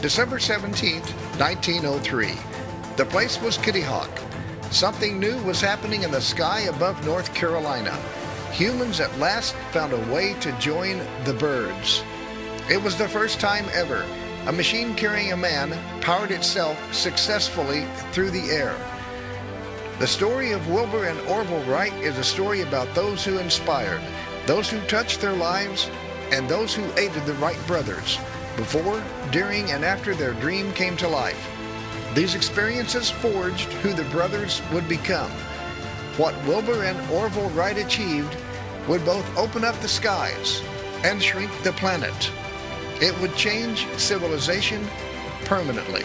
December 17th, 1903. The place was Kitty Hawk. Something new was happening in the sky above North Carolina. Humans at last found a way to join the birds. It was the first time ever a machine carrying a man powered itself successfully through the air. The story of Wilbur and Orville Wright is a story about those who inspired, those who touched their lives, and those who aided the Wright brothers before, during, and after their dream came to life. These experiences forged who the brothers would become. What Wilbur and Orville Wright achieved would both open up the skies and shrink the planet. It would change civilization permanently.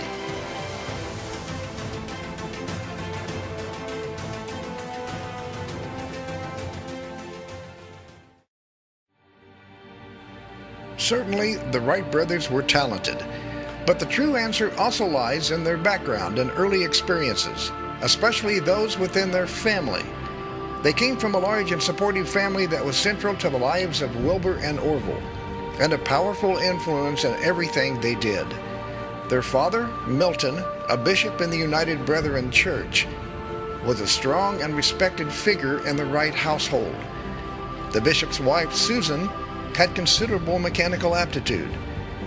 Certainly, the Wright brothers were talented, but the true answer also lies in their background and early experiences, especially those within their family. They came from a large and supportive family that was central to the lives of Wilbur and Orville, and a powerful influence in everything they did. Their father, Milton, a bishop in the United Brethren Church, was a strong and respected figure in the Wright household. The bishop's wife, Susan, had considerable mechanical aptitude.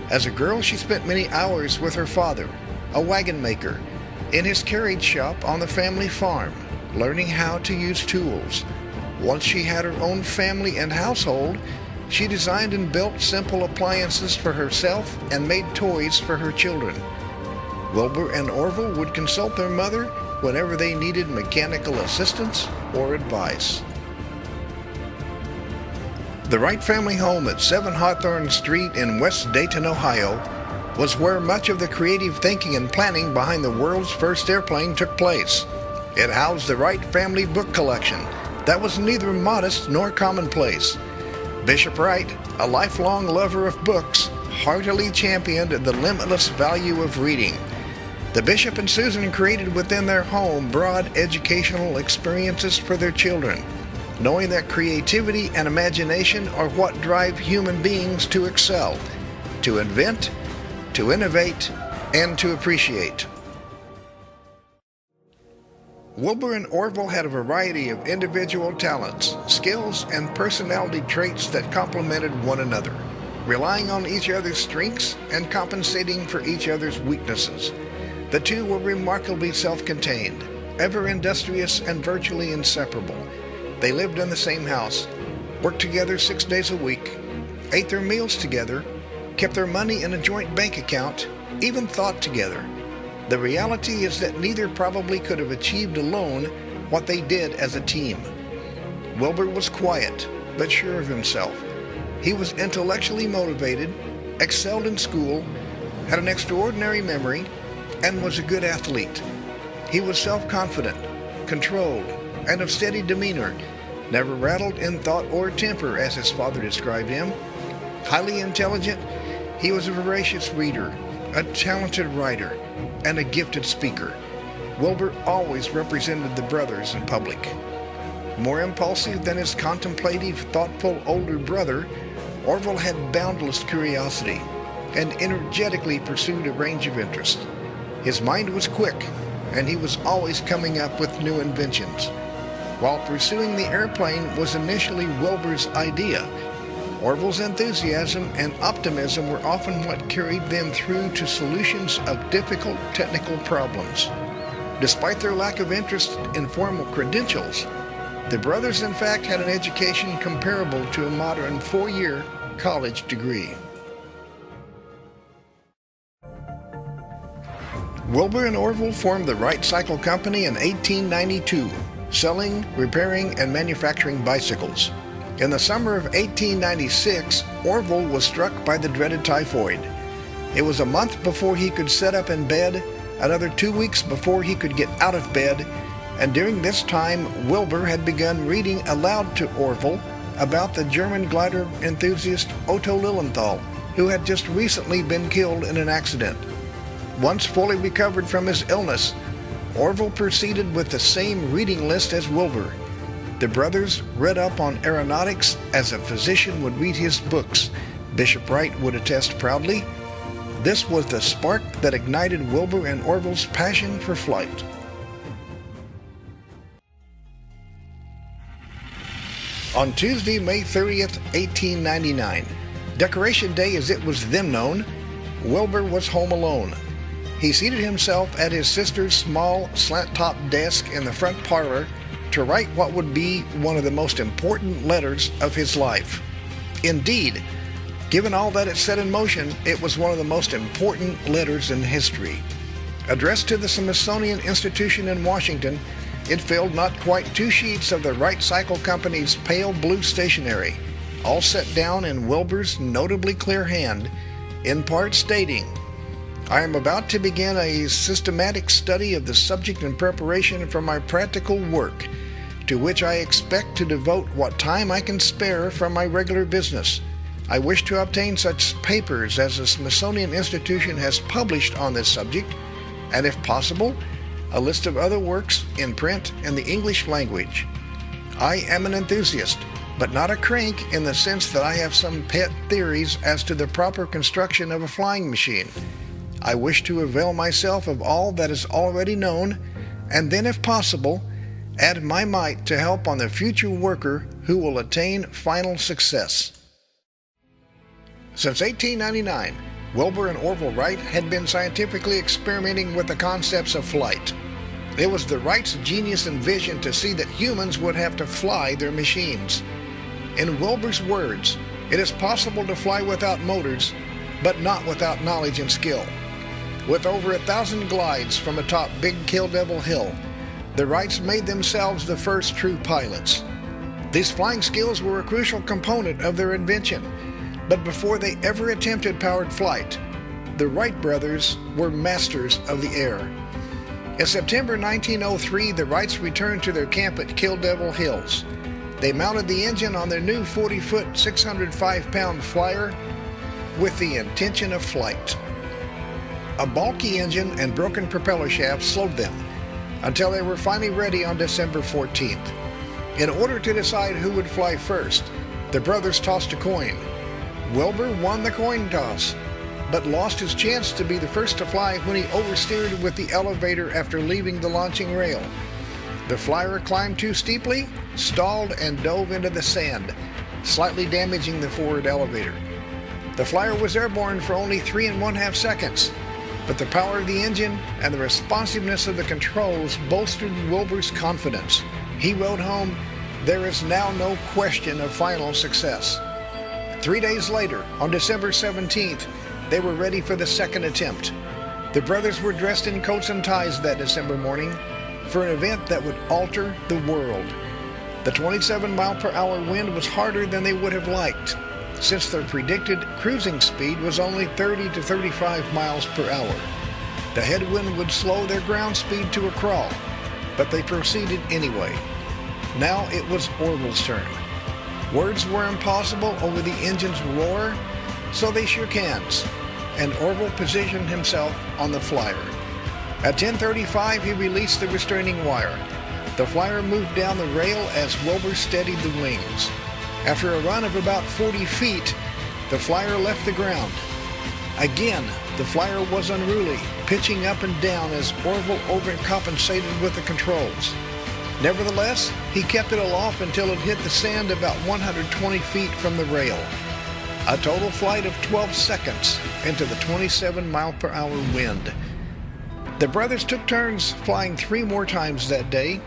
As a girl, she spent many hours with her father, a wagon maker, in his carriage shop on the family farm, learning how to use tools. Once she had her own family and household, she designed and built simple appliances for herself and made toys for her children. Wilbur and Orville would consult their mother whenever they needed mechanical assistance or advice. The Wright family home at 7 Hawthorne Street in West Dayton, Ohio, was where much of the creative thinking and planning behind the world's first airplane took place. It housed the Wright family book collection that was neither modest nor commonplace. Bishop Wright, a lifelong lover of books, heartily championed the limitless value of reading. The bishop and Susan created within their home broad educational experiences for their children, knowing that creativity and imagination are what drive human beings to excel, to invent, to innovate, and to appreciate. Wilbur and Orville had a variety of individual talents, skills, and personality traits that complemented one another, relying on each other's strengths and compensating for each other's weaknesses. The two were remarkably self-contained, ever industrious, and virtually inseparable. They lived in the same house, worked together 6 days a week, ate their meals together, kept their money in a joint bank account, even thought together. The reality is that neither probably could have achieved alone what they did as a team. Wilbur was quiet, but sure of himself. He was intellectually motivated, excelled in school, had an extraordinary memory, and was a good athlete. He was self-confident, controlled, and of steady demeanor, never rattled in thought or temper, as his father described him. Highly intelligent, he was a voracious reader, a talented writer, and a gifted speaker. Wilbur always represented the brothers in public. More impulsive than his contemplative, thoughtful older brother, Orville had boundless curiosity and energetically pursued a range of interest. His mind was quick, and he was always coming up with new inventions. While pursuing the airplane was initially Wilbur's idea, Orville's enthusiasm and optimism were often what carried them through to solutions of difficult technical problems. Despite their lack of interest in formal credentials, the brothers in fact had an education comparable to a modern 4-year college degree. Wilbur and Orville formed the Wright Cycle Company in 1892, selling, repairing, and manufacturing bicycles. In the summer of 1896, Orville was struck by the dreaded typhoid. It was a month before he could sit up in bed, another 2 weeks before he could get out of bed, and during this time, Wilbur had begun reading aloud to Orville about the German glider enthusiast Otto Lilienthal, who had just recently been killed in an accident. Once fully recovered from his illness, Orville proceeded with the same reading list as Wilbur. The brothers read up on aeronautics as a physician would read his books, Bishop Wright would attest proudly. This was the spark that ignited Wilbur and Orville's passion for flight. On Tuesday, May 30th, 1899, Decoration Day as it was then known, Wilbur was home alone. He seated himself at his sister's small slant-top desk in the front parlor to write what would be one of the most important letters of his life. Indeed, given all that it set in motion, it was one of the most important letters in history. Addressed to the Smithsonian Institution in Washington, it filled not quite 2 sheets of the Wright Cycle Company's pale blue stationery, all set down in Wilbur's notably clear hand, in part stating, "I am about to begin a systematic study of the subject in preparation for my practical work, to which I expect to devote what time I can spare from my regular business. I wish to obtain such papers as the Smithsonian Institution has published on this subject, and if possible, a list of other works in print in the English language. I am an enthusiast, but not a crank in the sense that I have some pet theories as to the proper construction of a flying machine. I wish to avail myself of all that is already known, and then, if possible, add my mite to help on the future worker who will attain final success." Since 1899, Wilbur and Orville Wright had been scientifically experimenting with the concepts of flight. It was the Wrights' genius and vision to see that humans would have to fly their machines. In Wilbur's words, "It is possible to fly without motors, but not without knowledge and skill." With over 1,000 glides from atop Big Kill Devil Hill, the Wrights made themselves the first true pilots. These flying skills were a crucial component of their invention, but before they ever attempted powered flight, the Wright brothers were masters of the air. In September 1903, the Wrights returned to their camp at Kill Devil Hills. They mounted the engine on their new 40-foot, 605-pound flyer with the intention of flight. A bulky engine and broken propeller shaft slowed them until they were finally ready on December 14th. In order to decide who would fly first, the brothers tossed a coin. Wilbur won the coin toss, but lost his chance to be the first to fly when he oversteered with the elevator after leaving the launching rail. The flyer climbed too steeply, stalled, and dove into the sand, slightly damaging the forward elevator. The flyer was airborne for only 3½ seconds, but the power of the engine and the responsiveness of the controls bolstered Wilbur's confidence. He wrote home, "There is now no question of final success." 3 days later, on December 17th, they were ready for the second attempt. The brothers were dressed in coats and ties that December morning for an event that would alter the world. The 27-mile-per-hour wind was harder than they would have liked, since their predicted cruising speed was only 30 to 35 miles per hour. The headwind would slow their ground speed to a crawl, but they proceeded anyway. Now it was Orville's turn. Words were impossible over the engine's roar, so they shook hands, and Orville positioned himself on the flyer. At 10:35, he released the restraining wire. The flyer moved down the rail as Wilbur steadied the wings. After a run of about 40 feet, the flyer left the ground. Again, the flyer was unruly, pitching up and down as Orville overcompensated with the controls. Nevertheless, he kept it aloft until it hit the sand about 120 feet from the rail. A total flight of 12 seconds into the 27-mile-per-hour wind. The brothers took turns flying 3 more times that day,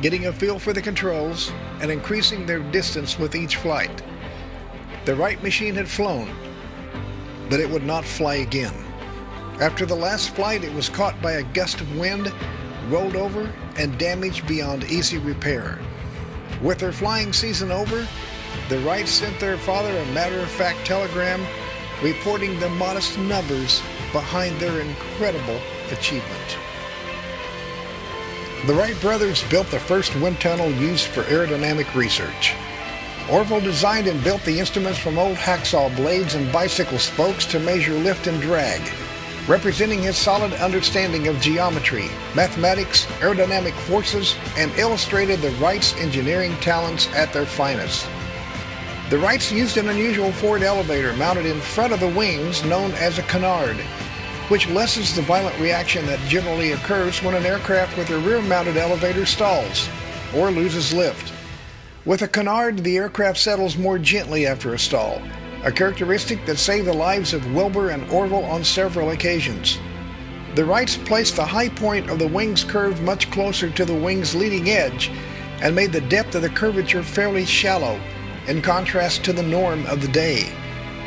getting a feel for the controls and increasing their distance with each flight. The Wright machine had flown, but it would not fly again. After the last flight, it was caught by a gust of wind, rolled over, and damaged beyond easy repair. With their flying season over, the Wrights sent their father a matter-of-fact telegram reporting the modest numbers behind their incredible achievement. The Wright brothers built the first wind tunnel used for aerodynamic research. Orville designed and built the instruments from old hacksaw blades and bicycle spokes to measure lift and drag, representing his solid understanding of geometry, mathematics, aerodynamic forces, and illustrated the Wrights' engineering talents at their finest. The Wrights used an unusual forward elevator mounted in front of the wings known as a canard, which lessens the violent reaction that generally occurs when an aircraft with a rear-mounted elevator stalls or loses lift. With a canard, the aircraft settles more gently after a stall, a characteristic that saved the lives of Wilbur and Orville on several occasions. The Wrights placed the high point of the wing's curve much closer to the wing's leading edge and made the depth of the curvature fairly shallow, in contrast to the norm of the day.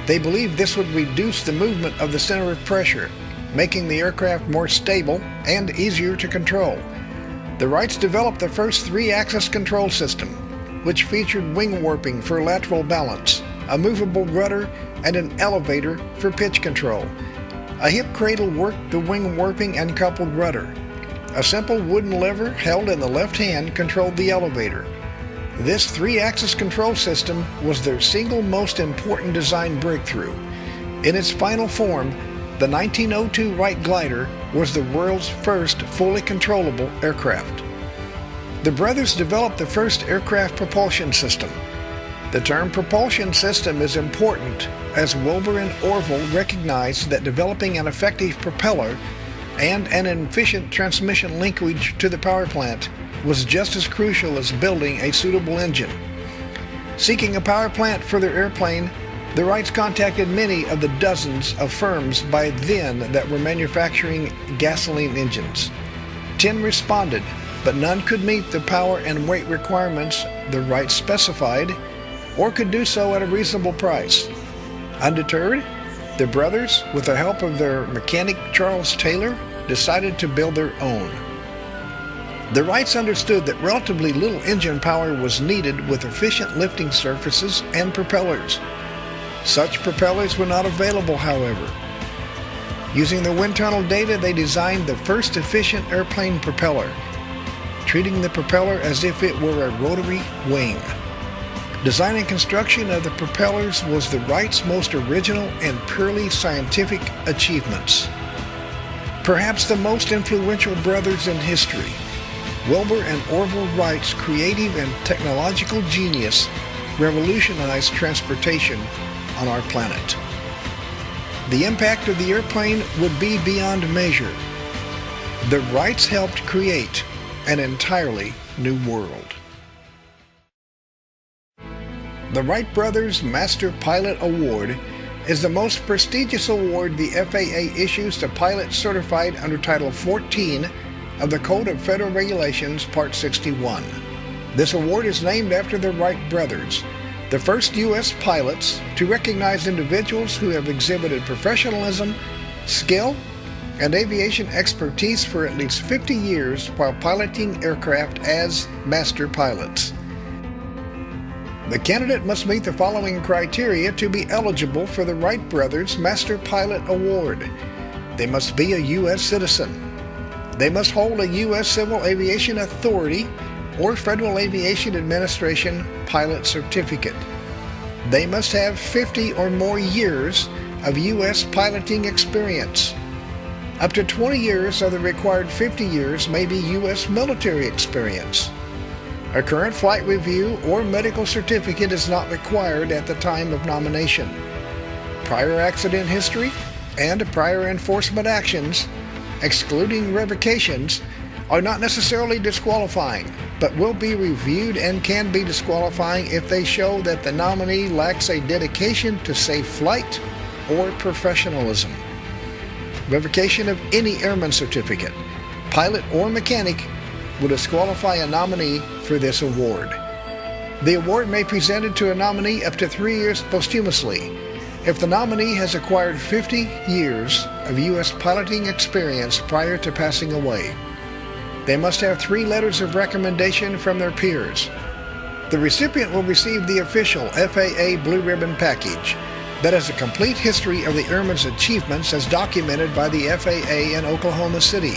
They believed this would reduce the movement of the center of pressure, making the aircraft more stable and easier to control. The Wrights developed the first three-axis control system, which featured wing warping for lateral balance, a movable rudder, and an elevator for pitch control. A hip cradle worked the wing warping and coupled rudder. A simple wooden lever held in the left hand controlled the elevator. This three-axis control system was their single most important design breakthrough. In its final form, the 1902 Wright glider was the world's first fully controllable aircraft. The brothers developed the first aircraft propulsion system. The term propulsion system is important as Wilbur and Orville recognized that developing an effective propeller and an efficient transmission linkage to the power plant was just as crucial as building a suitable engine. Seeking a power plant for their airplane, the Wrights contacted many of the dozens of firms by then that were manufacturing gasoline engines. 10 responded, but none could meet the power and weight requirements the Wrights specified or could do so at a reasonable price. Undeterred, the brothers, with the help of their mechanic Charles Taylor, decided to build their own. The Wrights understood that relatively little engine power was needed with efficient lifting surfaces and propellers. Such propellers were not available, however. Using the wind tunnel data, they designed the first efficient airplane propeller, treating the propeller as if it were a rotary wing. Design and construction of the propellers was the Wrights' most original and purely scientific achievements. Perhaps the most influential brothers in history, Wilbur and Orville Wright's creative and technological genius revolutionized transportation on our planet. The impact of the airplane would be beyond measure. The Wrights helped create an entirely new world. The Wright Brothers Master Pilot Award is the most prestigious award the FAA issues to pilots certified under Title 14 of the Code of Federal Regulations, Part 61. This award is named after the Wright brothers, the first U.S. pilots to recognize individuals who have exhibited professionalism, skill, and aviation expertise for at least 50 years while piloting aircraft as master pilots. The candidate must meet the following criteria to be eligible for the Wright Brothers Master Pilot Award. They must be a U.S. citizen. They must hold a U.S. Civil Aviation Authority or Federal Aviation Administration pilot certificate. They must have 50 or more years of U.S. piloting experience. Up to 20 years of the required 50 years may be U.S. military experience. A current flight review or medical certificate is not required at the time of nomination. Prior accident history and prior enforcement actions, excluding revocations, are not necessarily disqualifying, but will be reviewed and can be disqualifying if they show that the nominee lacks a dedication to safe flight or professionalism. Revocation of any airman certificate, pilot or mechanic, will disqualify a nominee for this award. The award may be presented to a nominee up to 3 years posthumously if the nominee has acquired 50 years of U.S. piloting experience prior to passing away. They must have 3 letters of recommendation from their peers. The recipient will receive the official FAA Blue Ribbon package that has a complete history of the airman's achievements as documented by the FAA in Oklahoma City.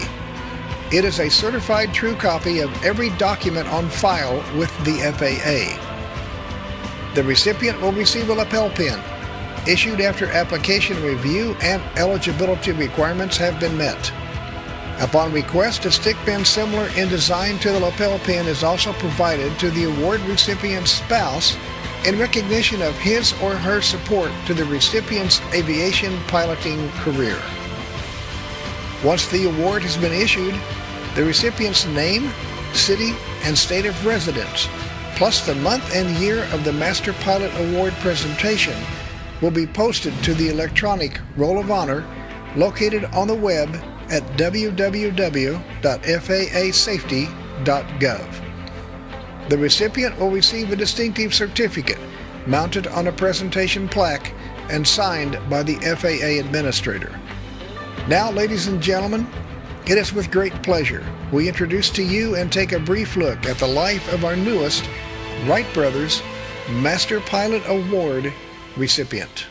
It is a certified true copy of every document on file with the FAA. The recipient will receive a lapel pin, issued after application review and eligibility requirements have been met. Upon request, a stick pin similar in design to the lapel pin is also provided to the award recipient's spouse in recognition of his or her support to the recipient's aviation piloting career. Once the award has been issued, the recipient's name, city, and state of residence, plus the month and year of the Master Pilot Award presentation, will be posted to the electronic Roll of Honor located on the web at www.faasafety.gov. The recipient will receive a distinctive certificate mounted on a presentation plaque and signed by the FAA administrator. Now, ladies and gentlemen, it is with great pleasure we introduce to you and take a brief look at the life of our newest Wright Brothers Master Pilot Award recipient.